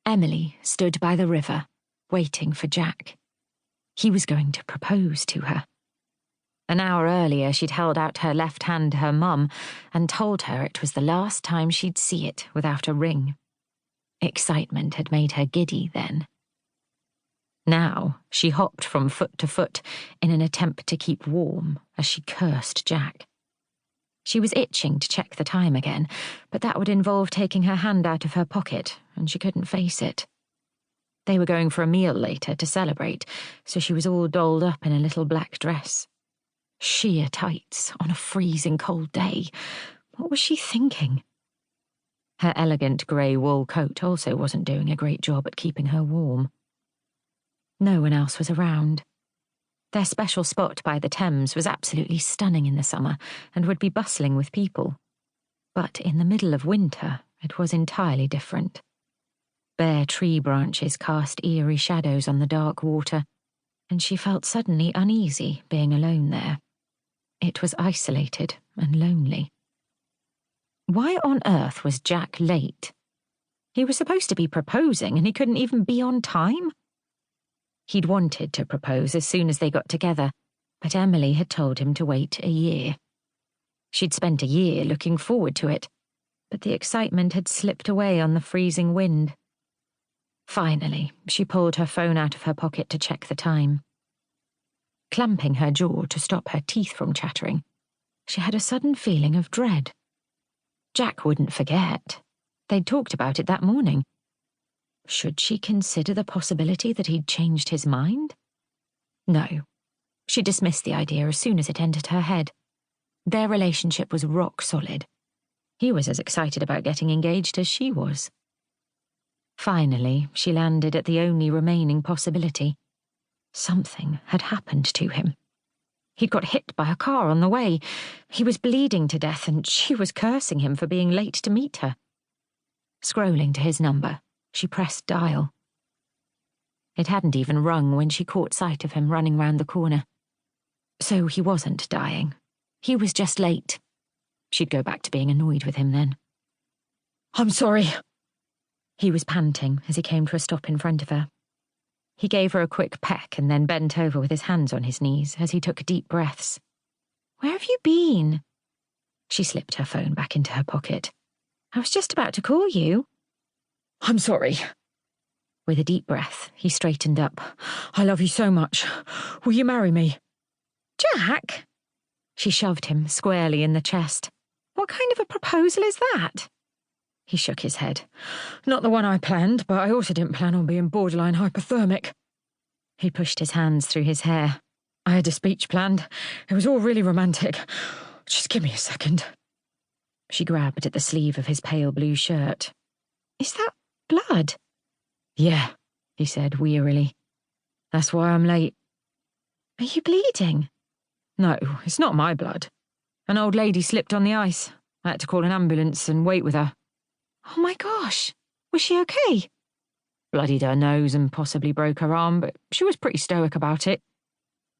Emily stood by the river, waiting for Jack. He was going to propose to her. An hour earlier, she'd held out her left hand to her mum and told her it was the last time she'd see it without a ring. Excitement had made her giddy then. Now, she hopped from foot to foot in an attempt to keep warm as she cursed Jack. She was itching to check the time again, but that would involve taking her hand out of her pocket, and she couldn't face it. They were going for a meal later to celebrate, so she was all dolled up in a little black dress. Sheer tights on a freezing cold day. What was she thinking? Her elegant grey wool coat also wasn't doing a great job at keeping her warm. No one else was around. Their special spot by the Thames was absolutely stunning in the summer and would be bustling with people. But in the middle of winter, it was entirely different. Bare tree branches cast eerie shadows on the dark water, and she felt suddenly uneasy being alone there. It was isolated and lonely. Why on earth was Jack late? He was supposed to be proposing and he couldn't even be on time? He'd wanted to propose as soon as they got together, but Emily had told him to wait a year. She'd spent a year looking forward to it, but the excitement had slipped away on the freezing wind. Finally, she pulled her phone out of her pocket to check the time. Clamping her jaw to stop her teeth from chattering, she had a sudden feeling of dread. Jack wouldn't forget. They'd talked about it that morning. Should she consider the possibility that he'd changed his mind? No. She dismissed the idea as soon as it entered her head. Their relationship was rock solid. He was as excited about getting engaged as she was. Finally, she landed at the only remaining possibility. Something had happened to him. He'd got hit by a car on the way. He was bleeding to death, and she was cursing him for being late to meet her. Scrolling to his number, she pressed dial. It hadn't even rung when she caught sight of him running round the corner. So he wasn't dying. He was just late. She'd go back to being annoyed with him then. "I'm sorry." He was panting as he came to a stop in front of her. He gave her a quick peck and then bent over with his hands on his knees as he took deep breaths. "Where have you been?" She slipped her phone back into her pocket. "I was just about to call you." "I'm sorry." With a deep breath, he straightened up. "I love you so much. Will you marry me?" "Jack?" She shoved him squarely in the chest. "What kind of a proposal is that?" He shook his head. "Not the one I planned, but I also didn't plan on being borderline hypothermic." He pushed his hands through his hair. "I had a speech planned. It was all really romantic. Just give me a second." She grabbed at the sleeve of his pale blue shirt. "Is that blood?" "Yeah," he said wearily. "That's why I'm late." "Are you bleeding?" "No, it's not my blood. An old lady slipped on the ice. I had to call an ambulance and wait with her." "Oh my gosh, was she okay?" "Bloodied her nose and possibly broke her arm, but she was pretty stoic about it.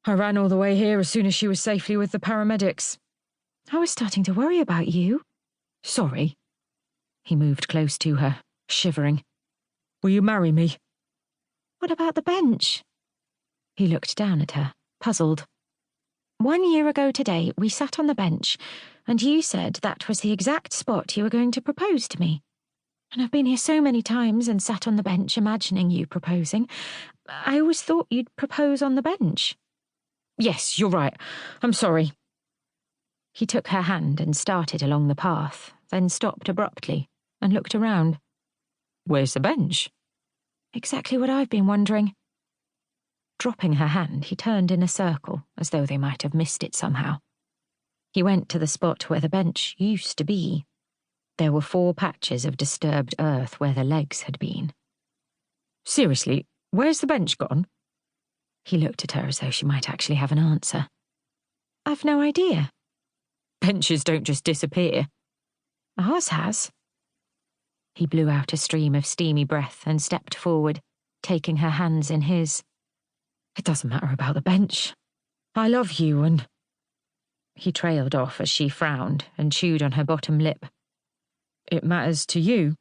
I ran all the way here as soon as she was safely with the paramedics." "I was starting to worry about you." "Sorry." He moved close to her, shivering. "Will you marry me?" "What about the bench?" He looked down at her, puzzled. 1 year ago today, we sat on the bench, and you said that was the exact spot you were going to propose to me. And I've been here so many times and sat on the bench imagining you proposing. I always thought you'd propose on the bench." "Yes, you're right. I'm sorry." He took her hand and started along the path, then stopped abruptly and looked around. "Where's the bench?" "Exactly what I've been wondering." Dropping her hand, he turned in a circle, as though they might have missed it somehow. He went to the spot where the bench used to be. There were 4 patches of disturbed earth where the legs had been. "Seriously, where's the bench gone?" He looked at her as though she might actually have an answer. "I've no idea." "Benches don't just disappear." "Ours has." He blew out a stream of steamy breath and stepped forward, taking her hands in his. "It doesn't matter about the bench. I love you and—" He trailed off as she frowned and chewed on her bottom lip. "It matters to you."